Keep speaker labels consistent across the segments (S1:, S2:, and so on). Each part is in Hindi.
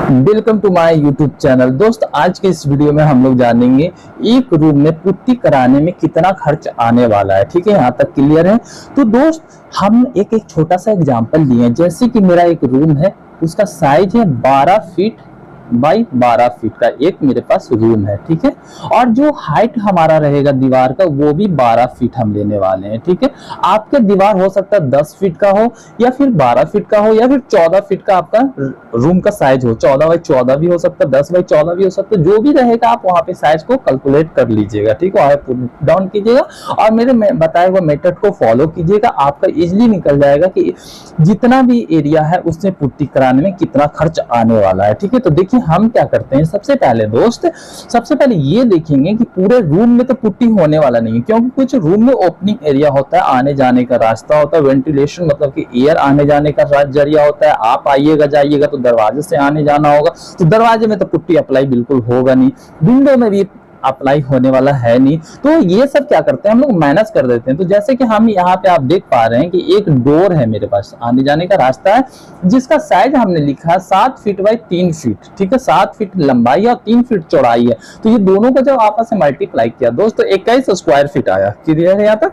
S1: Welcome to my YouTube channel. दोस्त, आज के इस वीडियो में हम लोग जानेंगे एक रूम में पुट्टी कराने में कितना खर्च आने वाला है। ठीक है, यहाँ तक क्लियर है। तो दोस्त, हम एक छोटा सा एग्जांपल लिए, जैसे कि मेरा एक रूम है, उसका साइज है 12 फीट बाई 12 फीट का एक मेरे पास रूम है। ठीक है, और जो हाइट हमारा रहेगा दीवार का वो भी 12 फीट हम लेने वाले हैं। ठीक है, आपके दीवार हो सकता है 10 फीट का हो, या फिर 12 फीट का हो, या फिर 14 फीट का आपका रूम का साइज हो। 14 बाई 14 भी हो सकता है, 10 बाई 14 भी हो सकता है, जो भी रहेगा आप वहां पे साइज को कैलकुलेट कर लीजिएगा। ठीक है, पुट डाउन कीजिएगा और मेरे बताए हुए मेथड को फॉलो कीजिएगा। आपका इजिली निकल जाएगा कि जितना भी एरिया है उससे पुट्टी कराने में कितना खर्च आने वाला है। ठीक है, तो देखिए हम क्या करते हैं। सबसे पहले दोस्त, सबसे पहले ये देखेंगे कि पूरे रूम में तो पुट्टी होने वाला नहीं है, क्योंकि कुछ रूम में ओपनिंग एरिया होता है, आने जाने का रास्ता होता है, वेंटिलेशन मतलब कि एयर आने जाने का जरिया होता है। आप आइएगा जाइएगा तो दरवाजे से आने जाना होगा, तो दरवाजे में तो पुट्टी अप्लाई बिल्कुल होगा नहीं, विंडो में भी अप्लाई होने वाला है नहीं। तो ये सब क्या करते हैं, हम लोग मैनेज कर देते हैं। तो जैसे कि हम यहाँ पे आप देख पा रहे हैं कि एक डोर है मेरे पास, आने जाने का रास्ता है, जिसका साइज हमने लिखा है 7 फीट बाई 3 फीट। ठीक है, 7 फीट लंबाई और 3 फीट चौड़ाई है। तो ये दोनों को जब आपस में मल्टीप्लाई किया दोस्तों, 21 स्क्वायर फीट आया। क्लियर है यहाँ तक?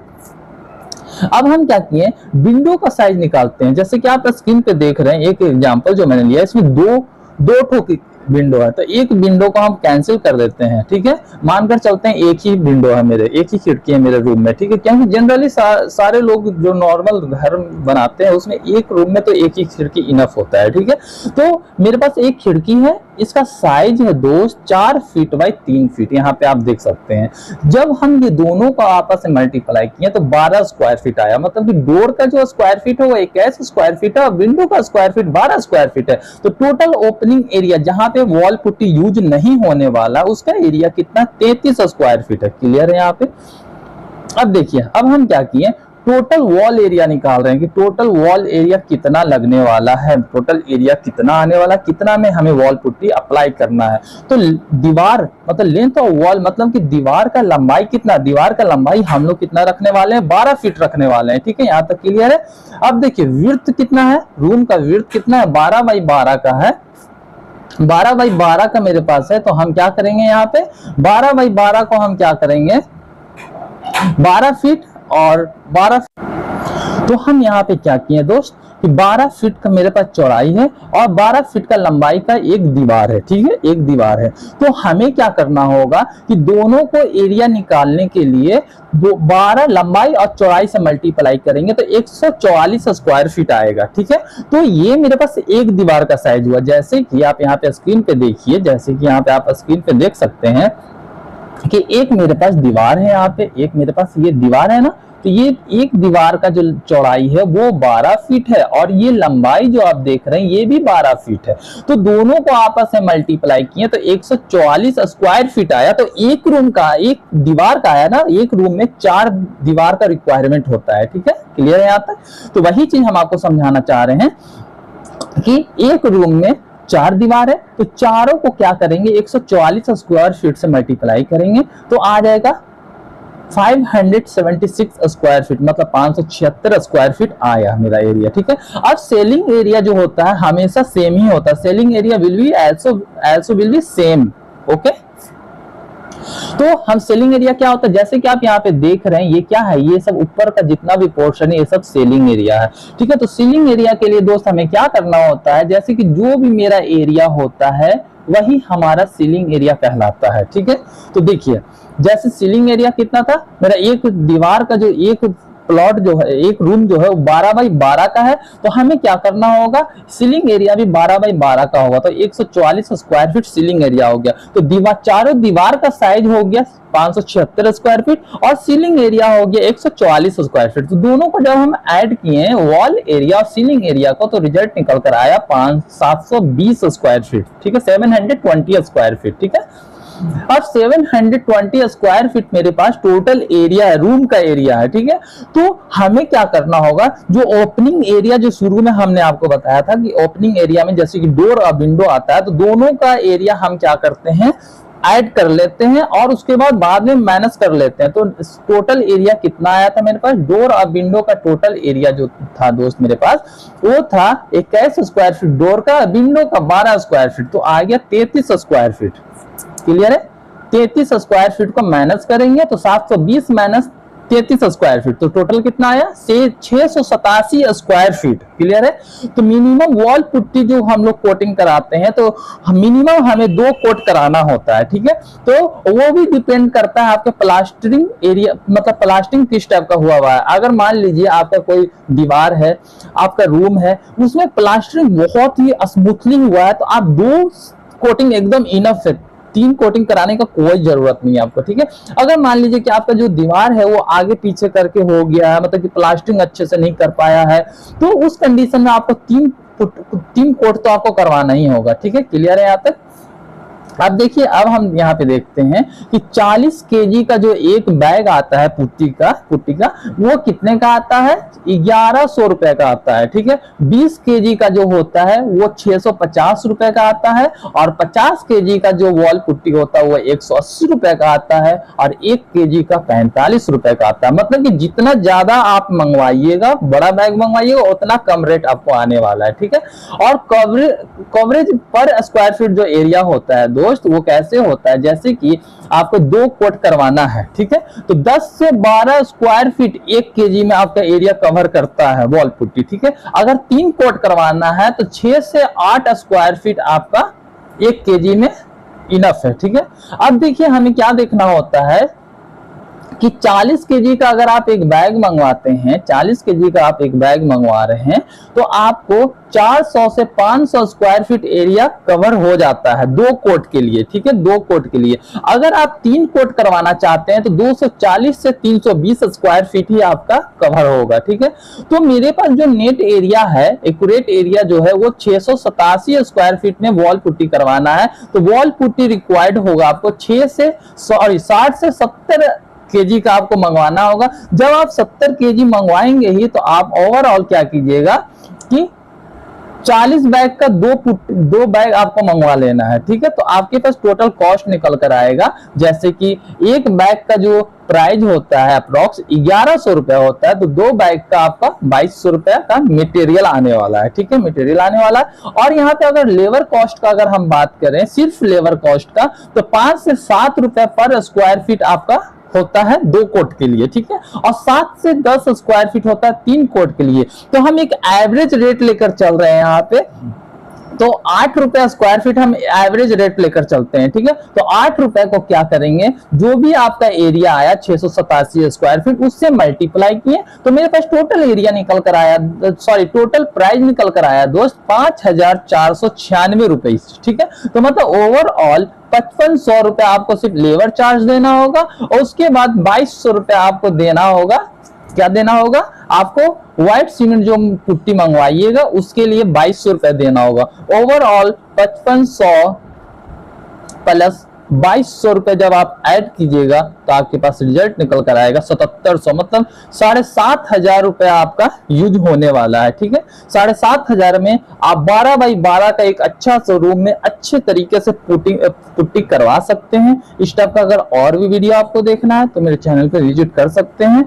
S1: अब हम क्या किए, विंडो का साइज निकालते हैं। जैसे कि आप स्क्रीन पे देख रहे हैं, एक एग्जांपल जो मैंने लिया, इसमें दो ठो विंडो है, तो एक विंडो को हम कैंसिल कर देते हैं। ठीक है, मानकर चलते हैं एक ही विंडो है मेरे, एक ही खिड़की है मेरे रूम में। ठीक है, क्योंकि जनरली सारे लोग जो नॉर्मल घर बनाते हैं उसमें एक रूम में तो एक ही खिड़की इनफ होता है। ठीक है, तो मेरे पास एक खिड़की है, इसका साइज है दोस्त 4 फीट बाई 3 फीट। यहाँ पे आप देख सकते हैं, जब हम ये दोनों को आपस में मल्टीप्लाई किए तो 12 स्क्वायर फीट आया। मतलब कि डोर का जो स्क्वायर फीट है वो 21 स्क्वायर फीट है और विंडो का स्क्वायर फीट 12 स्क्वायर फीट है। तो टोटल ओपनिंग एरिया जहां पे वॉल पुट्टी यूज नहीं होने वाला, उसका एरिया कितना, 33 स्क्वायर फीट है। क्लियर है यहाँ पे? अब देखिए, अब हम क्या किए, टोटल वॉल एरिया निकाल रहे हैं कि टोटल वॉल एरिया कितना लगने वाला है, टोटल एरिया कितना आने वाला, कितना में हमें वॉल पुट्टी अप्लाई करना है। तो दीवार मतलब लेंथ ऑफ वॉल मतलब कि दीवार का लंबाई कितना, दीवार का लंबाई हम लोग कितना रखने वाले हैं, 12 फीट रखने वाले हैं। ठीक है, यहाँ तक क्लियर है? अब देखिए विड्थ कितना है, रूम का विड्थ कितना है, 12 बाई 12 का है। 12 बाई 12 का मेरे पास है, तो हम क्या करेंगे यहाँ पे, 12 बाई 12 को हम क्या करेंगे, 12 फीट और 12 तो हम यहाँ पे क्या किए दोस्त कि 12 फीट का मेरे पास चौड़ाई है और 12 फीट का लंबाई का एक दीवार है। ठीक है, एक दीवार है। तो हमें क्या करना होगा कि दोनों को एरिया निकालने के लिए 12 लंबाई और चौड़ाई से मल्टीप्लाई करेंगे तो 144 स्क्वायर फीट आएगा। ठीक है, तो ये मेरे पास एक दीवार का साइज हुआ। जैसे कि आप यहाँ पे स्क्रीन पे देखिए, जैसे कि यहाँ पे आप स्क्रीन पे देख सकते हैं कि एक मेरे पास दीवार है, यहाँ पे एक मेरे पास ये दीवार है ना, तो ये एक दीवार का जो चौड़ाई है वो 12 फीट है और ये लंबाई जो आप देख रहे हैं ये भी 12 फीट है। तो दोनों को आपस में मल्टीप्लाई किए तो 144 स्क्वायर फीट आया। तो एक रूम का, एक दीवार का आया ना, एक रूम में 4 दीवार का रिक्वायरमेंट होता है। ठीक है, क्लियर है यहाँ तक? तो वही चीज हम आपको समझाना चाह रहे हैं कि एक रूम में 4 दीवार है, तो चारों को क्या करेंगे, 144 स्क्वायर फीट से मल्टीप्लाई करेंगे तो आ जाएगा 576 स्क्वायर फीट, मतलब 576 स्क्वायर फीट आया मेरा एरिया। ठीक है, अब सेलिंग एरिया जो होता है हमेशा सेम ही होता है, selling area will be also will be same. Okay, तो हम सेलिंग एरिया क्या होता है, जैसे कि आप यहाँ पे देख रहे हैं, ये क्या है, ये सब ऊपर का जितना भी पोर्शन है ये सब सेलिंग एरिया है। ठीक है, तो सीलिंग एरिया के लिए दोस्त हमें क्या करना होता है, जैसे कि जो भी मेरा एरिया होता है वही हमारा सीलिंग एरिया कहलाता है। ठीक है, तो देखिए जैसे सीलिंग एरिया कितना था मेरा, एक दीवार का जो एक प्लॉट जो है, एक रूम जो है वो 12 बाई 12 का है, तो हमें क्या करना होगा, सीलिंग एरिया भी 12 बाई 12 का होगा, तो 144 स्क्वायर फीट सीलिंग एरिया हो गया। तो दीवार, चारों दीवार का साइज हो गया 576 स्क्वायर फीट और सीलिंग एरिया हो गया 144 स्क्वायर फीट। तो दोनों को जब हम ऐड किए वॉल एरिया और सीलिंग एरिया को, तो रिजल्ट निकल कर आया 720 स्क्वायर फीट। ठीक है, 720 स्क्वायर फीट। ठीक है, अब 720 स्क्वायर फीट मेरे पास टोटल एरिया है, रूम का एरिया है। ठीक है, तो हमें क्या करना होगा, जो ओपनिंग एरिया जो शुरू में हमने आपको बताया था कि ओपनिंग एरिया में जैसे कि डोर और विंडो आता है, तो दोनों का एरिया हम क्या करते हैं ऐड कर लेते हैं और उसके बाद में माइनस कर लेते हैं। तो टोटल एरिया कितना आया था मेरे पास, डोर और विंडो का टोटल एरिया जो था दोस्त मेरे पास वो था 21 स्क्वायर फीट डोर का, विंडो का 12 स्क्वायर फीट, तो आ गया 33 स्क्वायर फीट। क्लियर है? 33 स्क्वायर फीट को माइनस करेंगे तो 720 माइनस 33 स्क्वायर फीट, तो टोटल कितना आया 687 स्क्वायर फीट। क्लियर है? तो मिनिमम वॉल पुट्टी जो हम लोग कोटिंग कराते हैं तो मिनिमम हमें 2 कोट कराना होता है। ठीक है? तो वो भी डिपेंड करता है आपके प्लास्टरिंग एरिया, मतलब प्लास्टरिंग किस टाइप का हुआ है। अगर मान लीजिए आपका कोई दीवार है, आपका रूम है, उसमें प्लास्टरिंग बहुत ही स्मूथली हुआ है, तो आप 2 कोटिंग एकदम इनफ है, 3 कोटिंग कराने का कोई जरूरत नहीं है आपको। ठीक है? अगर मान लीजिए कि आपका जो दीवार है वो आगे पीछे करके हो गया है, मतलब कि प्लास्टरिंग अच्छे से नहीं कर पाया है, तो उस कंडीशन में आपको 3 कोट तो आपको करवाना ही होगा। ठीक है? क्लियर है यहाँ तक? अब देखिए, अब हम यहाँ पे देखते हैं कि 40 केजी का जो एक बैग आता है पुट्टी का वो कितने का आता है, 1100 रुपए का आता है। ठीक है? 20 केजी का जो होता है वो 650 रुपए का आता है, और 50 केजी का जो वॉल पुट्टी होता है वो 180 रुपए का आता है, और 1 केजी का 45 रुपए का आता है। मतलब कि जितना ज्यादा आप मंगवाइएगा, बड़ा बैग मंगवाइएगा, उतना कम रेट आपको आने वाला है। ठीक है? और कवरेज पर स्क्वायर फीट जो एरिया होता है दोस्त, वो कैसे होता है, जैसे कि आपको 2 कोट करवाना है। ठीक है? तो 10 से 12 स्क्वायर फीट 1 केजी में आपका एरिया कवर करता है वॉल पुट्टी। ठीक है? अगर 3 कोट करवाना है तो 6 से 8 स्क्वायर फीट आपका 1 केजी में इनफ है। ठीक है? अब देखिए, हमें क्या देखना होता है कि 40 केजी का अगर आप एक बैग मंगवाते हैं, 40 केजी का आप एक बैग मंगवा रहे हैं, तो आपको 400 से 500 स्क्वायर फीट एरिया कवर हो जाता है 2 कोट के लिए। ठीक है? 2 कोट के लिए। अगर आप 3 कोट करवाना चाहते हैं तो 240 से 320 स्क्वायर फीट ही आपका कवर होगा। ठीक है? तो मेरे पास जो नेट एरिया है, एक्यूरेट एरिया जो है वो 687 स्क्वायर फीट में वॉल पुट्टी करवाना है। तो वॉल पुट्टी रिक्वायर्ड होगा आपको 60 से 70 केजी का आपको मंगवाना होगा। जब आप 70 केजी मंगवाएंगे ही तो आप ओवरऑल क्या कीजिएगा कि 40 बैग का 2 बैग आपको मंगवा लेना है। ठीक है? तो आपके पास टोटल कॉस्ट निकल कर आएगा, जैसे कि एक बैग का जो प्राइस होता है अप्रोक्स 1100 रुपया होता है, तो 2 बैग का आपका 2200 रुपया का मटेरियल आने वाला है। ठीक है? मटेरियल आने वाला है। और यहाँ पे अगर लेबर कॉस्ट का अगर हम बात करें, सिर्फ लेबर कॉस्ट का, तो 5 से 7 रुपया पर स्क्वायर फीट आपका होता है 2 कोट के लिए। ठीक है? और 7 से 10 स्क्वायर फीट होता है 3 कोट के लिए। तो हम एक एवरेज रेट लेकर चल रहे हैं यहाँ पे, तो 8 रुपया स्क्वायर फीट हम एवरेज रेट लेकर चलते हैं। ठीक है? तो 8 रुपए को क्या करेंगे, जो भी आपका एरिया आया 687 स्क्वायर फीट, उससे मल्टीप्लाई किए तो मेरे पास टोटल एरिया निकल कर आया, सॉरी टोटल प्राइस निकल कर आया दोस्त 5496 रुपए। ठीक है? तो मतलब ओवरऑल 5500 रुपए आपको सिर्फ लेबर चार्ज देना होगा, और उसके बाद 2200 रुपए आपको देना होगा। क्या देना होगा आपको, व्हाइट सीमेंट जो पुट्टी मंगवाइएगा उसके लिए 2200 रुपए देना होगा। ओवरऑल 5500 प्लस 2200 रुपए जब आप ऐड कीजिएगा तो आपके पास रिजल्ट निकल कर आएगा 7700, मतलब 7500 रुपया आपका यूज होने वाला है। ठीक है? 7500 में आप 12 बाई 12 का एक अच्छा सा रूम में अच्छे तरीके से पुट्टी करवा सकते हैं। इस टाइप का अगर और भी वीडियो आपको देखना है तो मेरे चैनल पे विजिट कर सकते हैं।